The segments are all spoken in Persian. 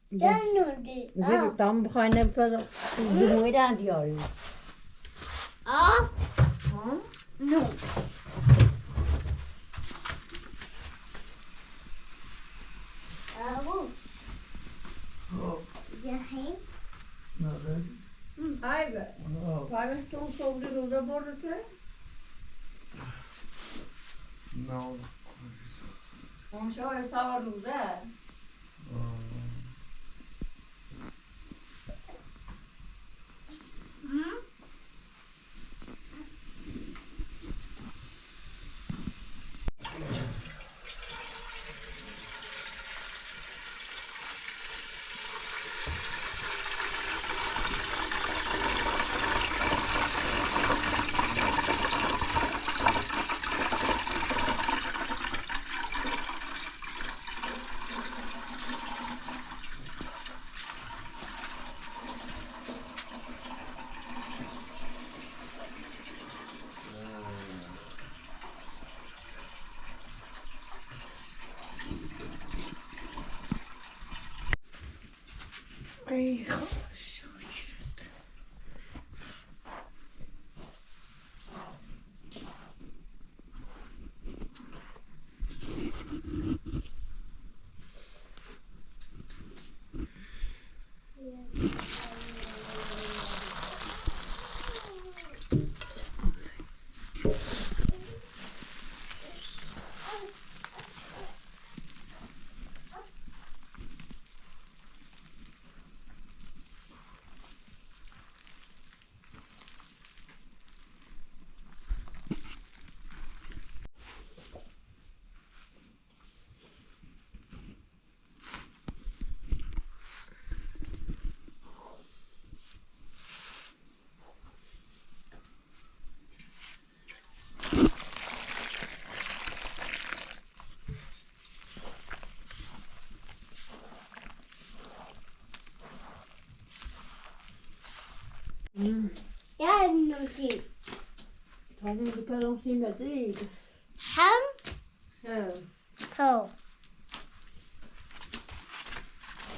Zit dan begon je de moeite aan die al. Ah. No. Hayır. Paylaştığın soğucu roza bordu. No. Onşa estava roza. Ey hoş. Ja, någonting. Tar du inte på de fina tid? Hem, Ja. två.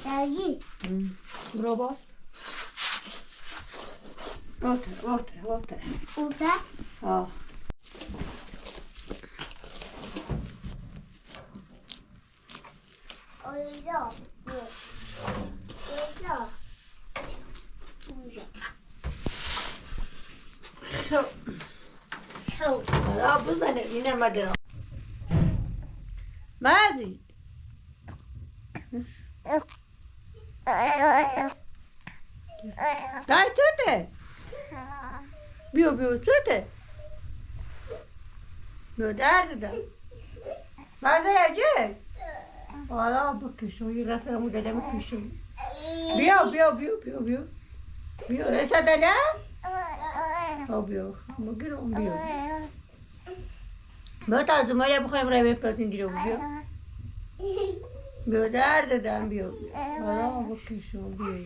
Där Robot. Åter. Ute. Ja. Och ja. Ja. Så. Så. Ja, بزنه اینه مدرم. مردی. دای چته؟ بیو چته؟ بیو درد ده. مرزه یجه؟ حالا بکشوی رسه رمو دلم کشوی. بیو. بیو رسه دلم؟ بیو مگرم بیو. با تا از مایا بخوایم روی پسین دیرو بیو. بیو درد دم بیو. حالا بکشو بیو.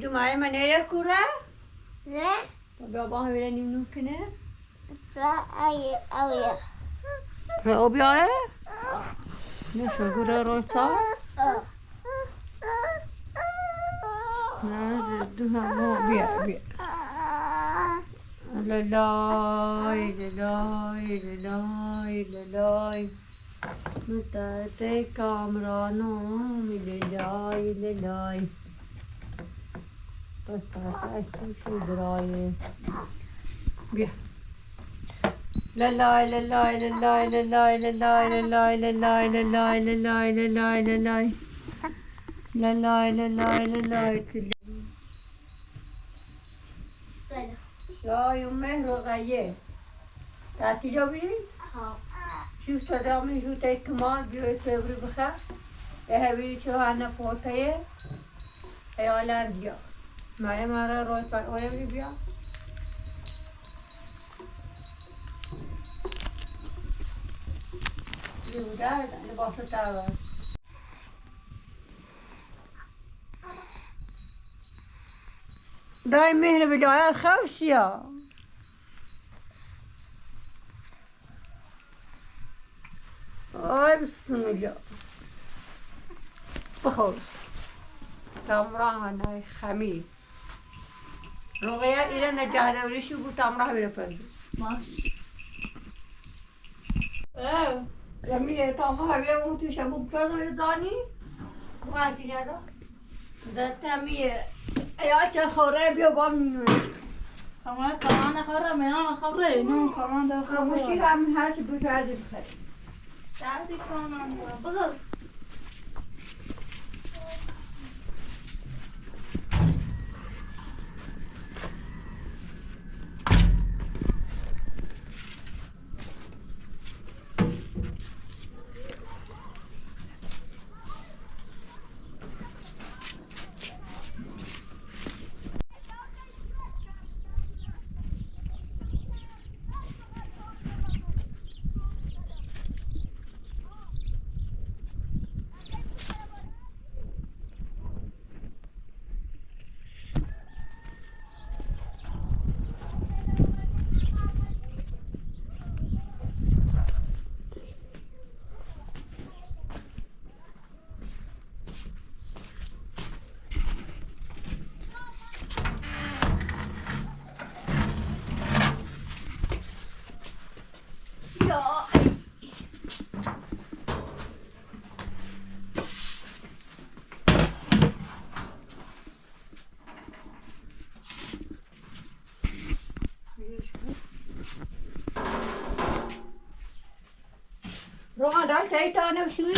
Doe maar maar nee, Koera. Nej. Dan ben je weer een nieuw kunnen. Bra, ja. Op jou hè? Nee, zo goed eruit zo. Nou, doe maar weer. Lalai. Nutate camera no, lalai. Pas, şu draaien. Weer. Lalai. شای مهر و غیه تعطیجا بیدی؟ شوف صدامن شو تکمال بیوی سبری بخیر هبیری چه هنه پوتایه ایالان دیا مارا روی چای اوی بیا بیودار لباسو تاواز دايم مهنة بالله خوشيا آی بسم الله بخوز تمران های خمیر رقیه ایره نجه دوریشی بود تمران بیره پنده باش یمی تمران بیره اون توشه بود پنده زانی باسی ندا دتمیه یا چه خوره بیا با منونش کمان خبره میان خبره نون کمان دو خموشی خبره همین هر چی بشرده بخیر دردی کمان بگذار روغن دار تایی تا نمشوری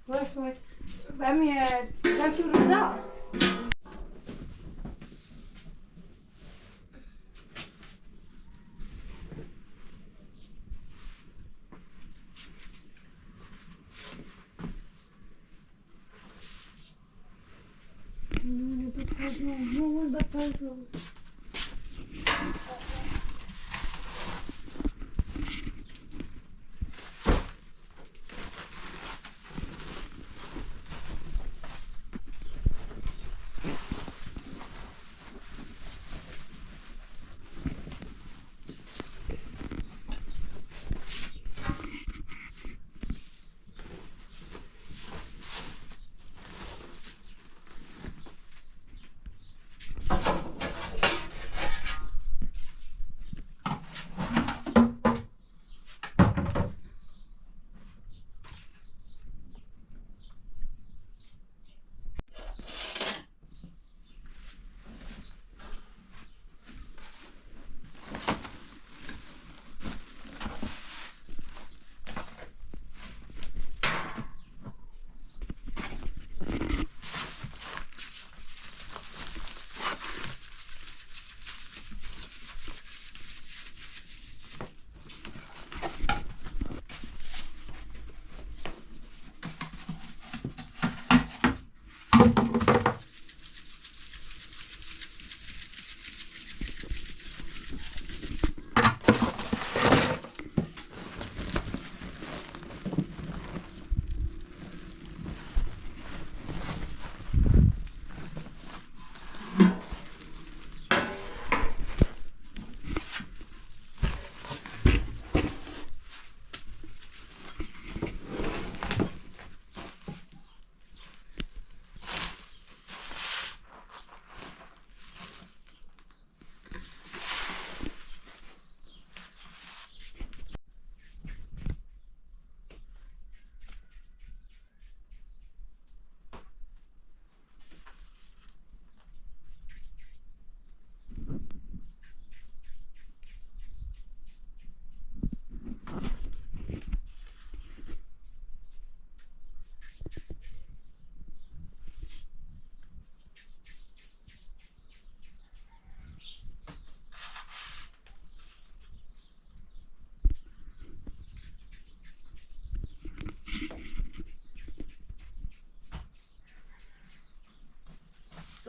باش باش بمی نمشو روزا نون بپزو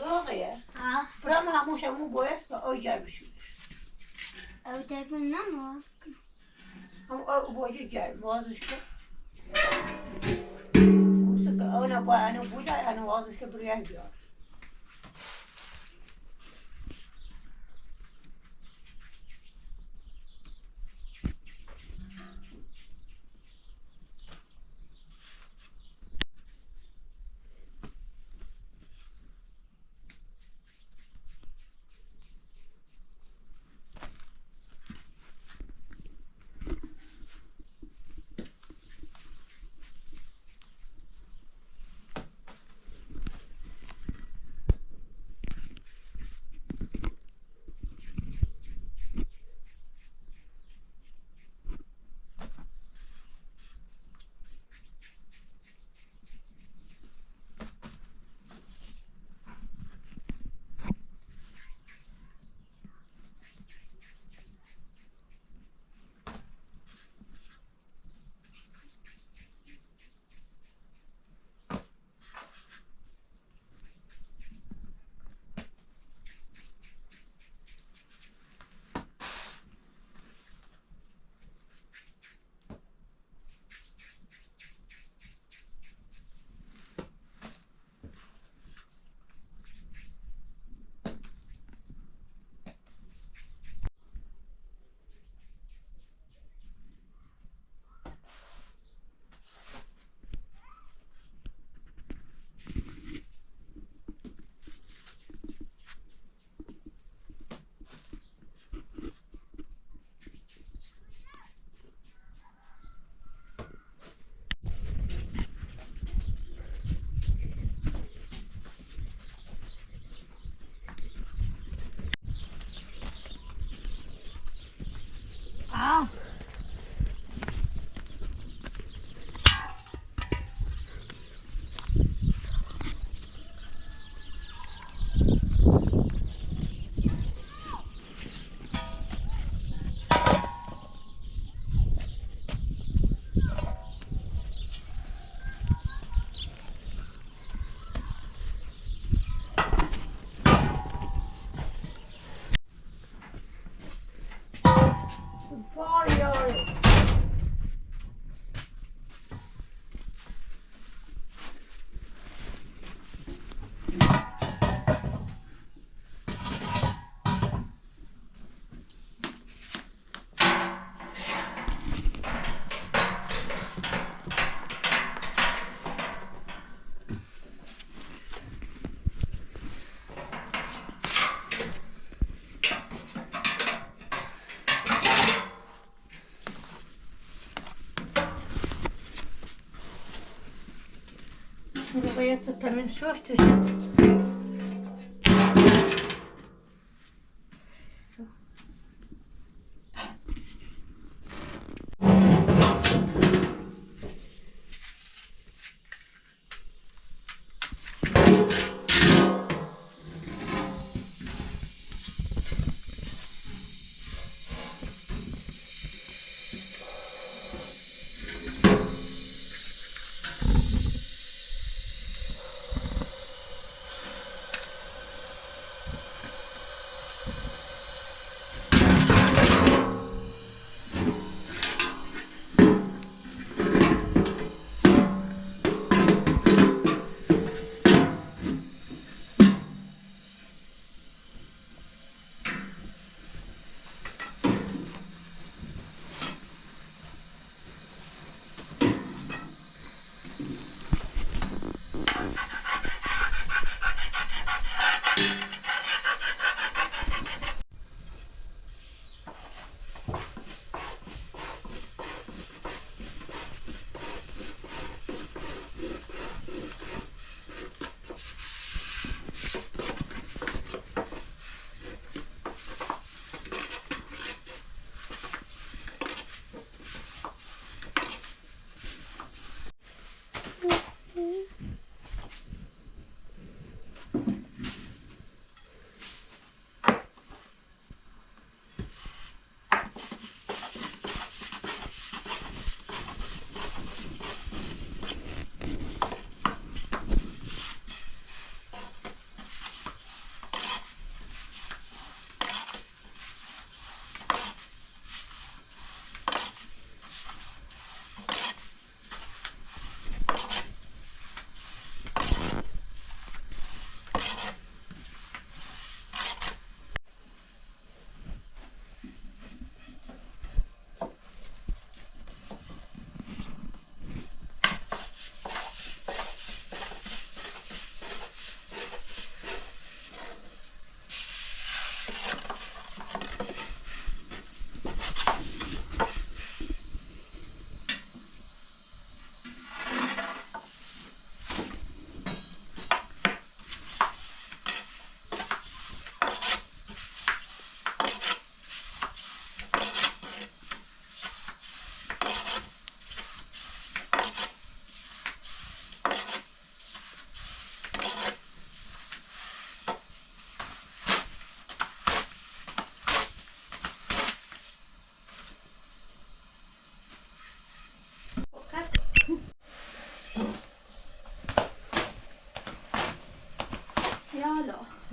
روغیه برام هموش همون باید که آی جر بشونش او تکون نماز هم آی باید جر بازش کن گوسته که ona با انا بوده انا واسه که بریه بیار بقيت الثمن شوش تشوف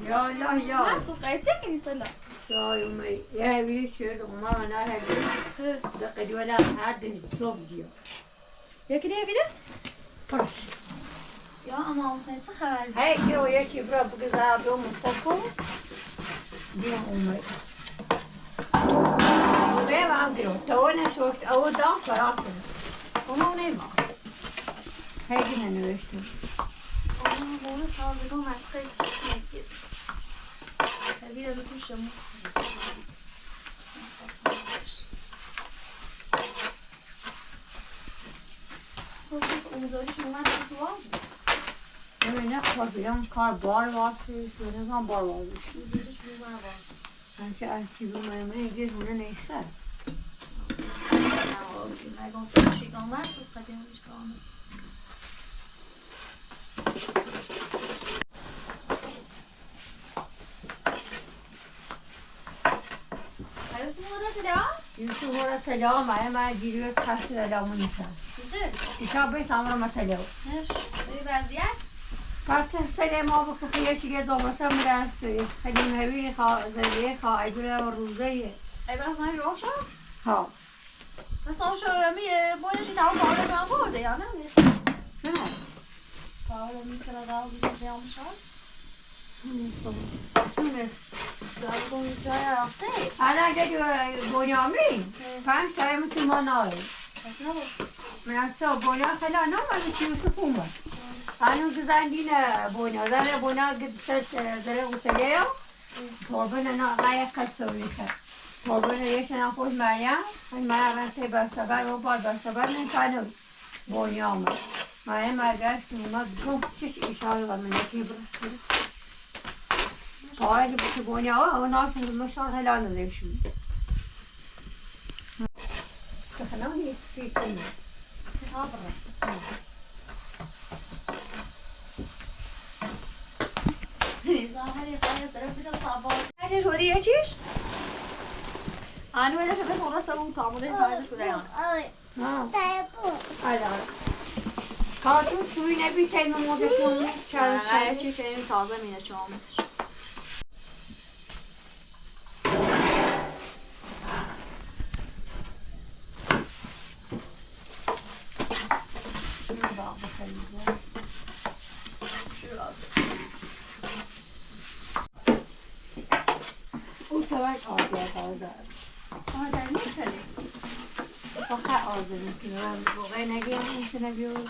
یا الله یا نه سوقه چه کنی سلا شای اومه یه هیوی شد اومه و نه هیوی دقیقی ولی هر دنی صبح دیا یکی دیگه بیره پرش یا اما اون چه خبر هی گیرو یه چی برا بگذار دو مصد کن بیا اومه اومه و هم گیرو تو نشوشت او دام فراسه اومه نیما هی گینه نوشتم اونو تازگان از خیلی چیز نگیر بیره رو توشمون صبح امیداریش اومد تو نه کار بیرون کار بار واسه شده هم بار واسه امیداریش بیرون واسه هنچه ارچی بومه یه هونه نیسته نگم فکرشی آمد تو قدیمش آمد یوسف هورا تلیا من جیریوز خسته دلامون نیست چیزه؟ ایشا بیت همون تلیا نش بی وضعیت؟ قطع سری ما بکن خیلی چیگه دوباره مرسته خیلی نویری زنده خواهی بره و روزه ای بس نمی روشا؟ ها بس آن شو میه بایشی تمام کار رو هم برده یا نه؟ چرا؟ کار رو میکنه داو بیده هم شد؟ داو کنیسی های راسته حالا اگه بنیامین 5 تای مثل ما ناره پس نبود من تو بنیا خیلی نامه چی یوسف اومد هنو گزندین بنیا داره بنیا داره غسله یا قربان ناقای قصوری خد قربان یه شنا خود مریم من رنسه بستبر و بار بستبر نشانه بنیا آمد مریم مرگشت اومد گفت چش ایشان و من یکی برسید پاره که بنیا ها اوناش مشان هلا ندیشون تخنونی فی کنی صبره ظاهری خواهی سرم بشه صبار هشش ودی یه چیش؟ آنو بشه بس اون رسه اون تامونه خواهی شده یان کارتون سوی نبی تیم موزه کنی نه چی چه این تازه مینه چامش او سوال آزاد آدر میکنی فقط آزاد میکنی واقعا نگیم میتونه بیارد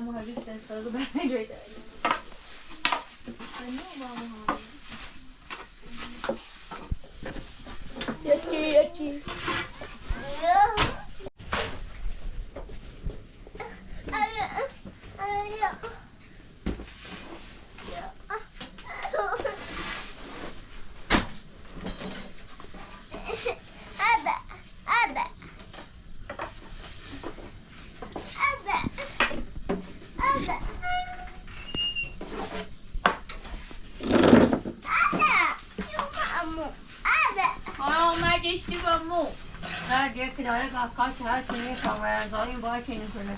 I'm going to do for the bag right there. I know, Mama. Yachi. دیگه کناره کاش هر کنی کامرانزایی باید کنی کنه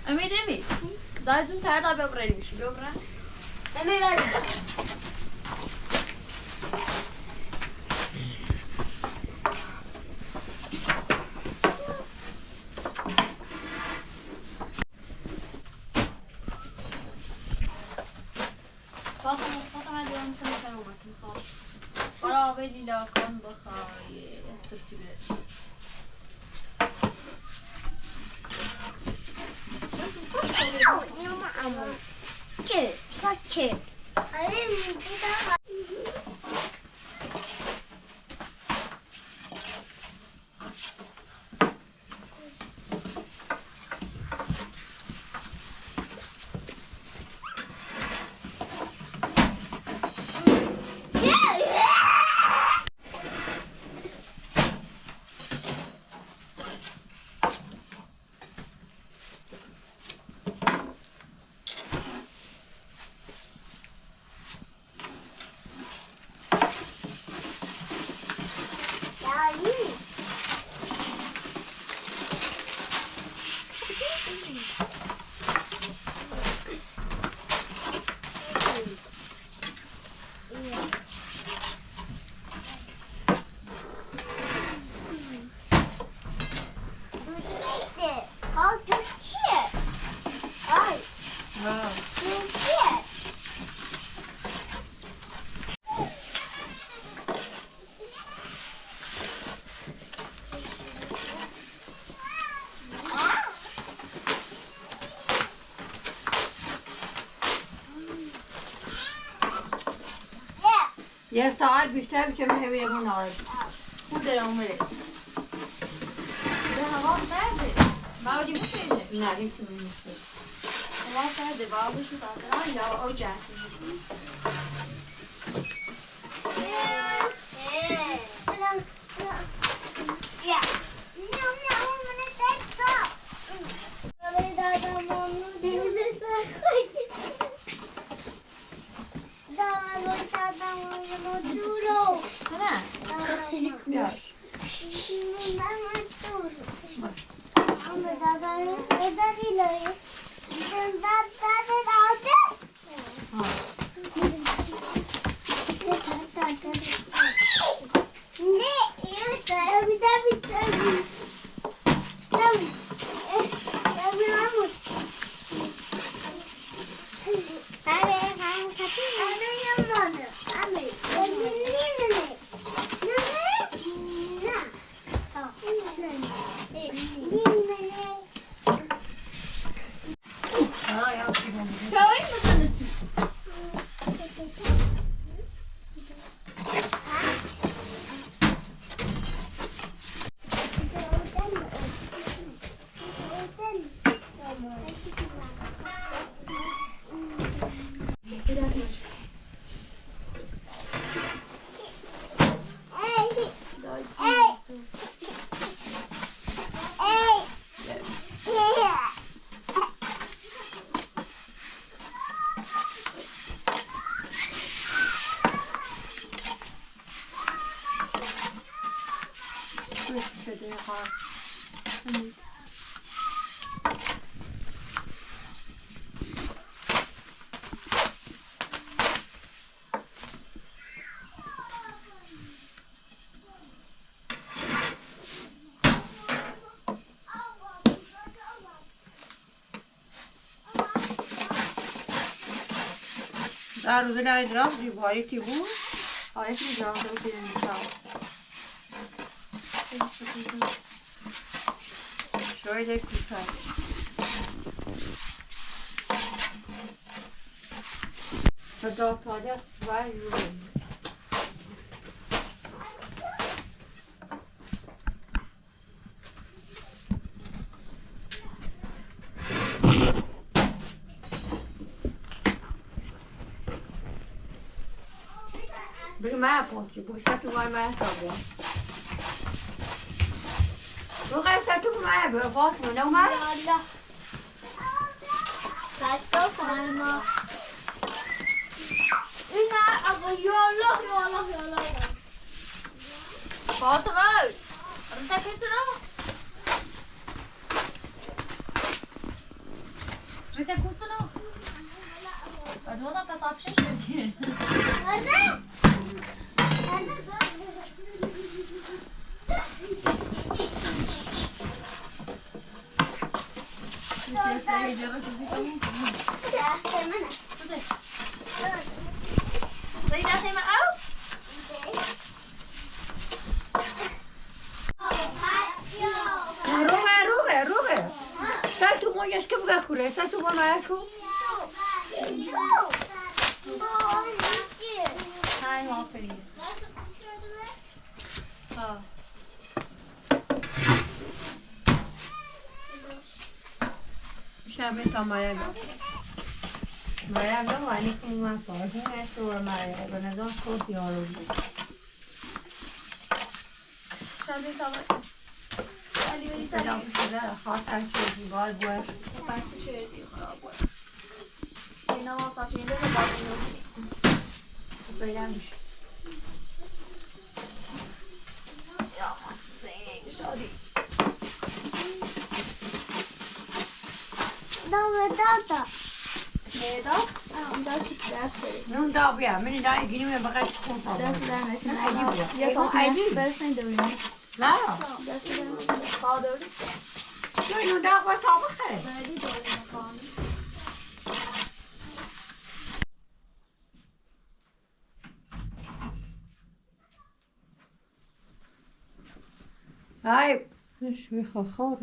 امید دایزون تر دا ببرید میشه ببره برای آب لیلا کن بخوای سبزی برش چه؟ چه؟ آره میگیدم یه ساعت بیشتر میشه میرم نارد. خود دارم بله به هوا سرده باودی میکنه نه هیچ نیست. هوا سرده باودشو دادن یا او جهت شده ها. در روز نمیدونم زیبایی تی بود آیت میدونم تو بیرون میشم شاید کوتاه و دافتاده و یورو بگه من پاچی بوشت تو مای من تابه بگه قصد تو مای به فاطمه نو من یالا داشتا فرما اینا ابو یالا فاطمه انت كنت نو انت كنت نو بعد والله تصعب شيء زي ده زي ما او ما جاش که بگه کوره تو با مرا کو های آفرین ها شب تا مریم نه وانی که من فارغ نشور مریم به نظام خوب یارو بود شبیه تا سلام شده خاطر شدی گال باش بچه شدی خراب بود اینا واسه چینده به باقی نوشی پیدا میشه یا محسن شادی دادا میدا؟ داشت درست داری نون دا بیا من دا گیریم بقیش خون تا دست در عجیب نشون بود. یا ایگو تا عجیب. برسن دویدن نه دست در نشون خواه دوری یا نون دا باید تا بخره بعدی دوری مکانی های شوی خواه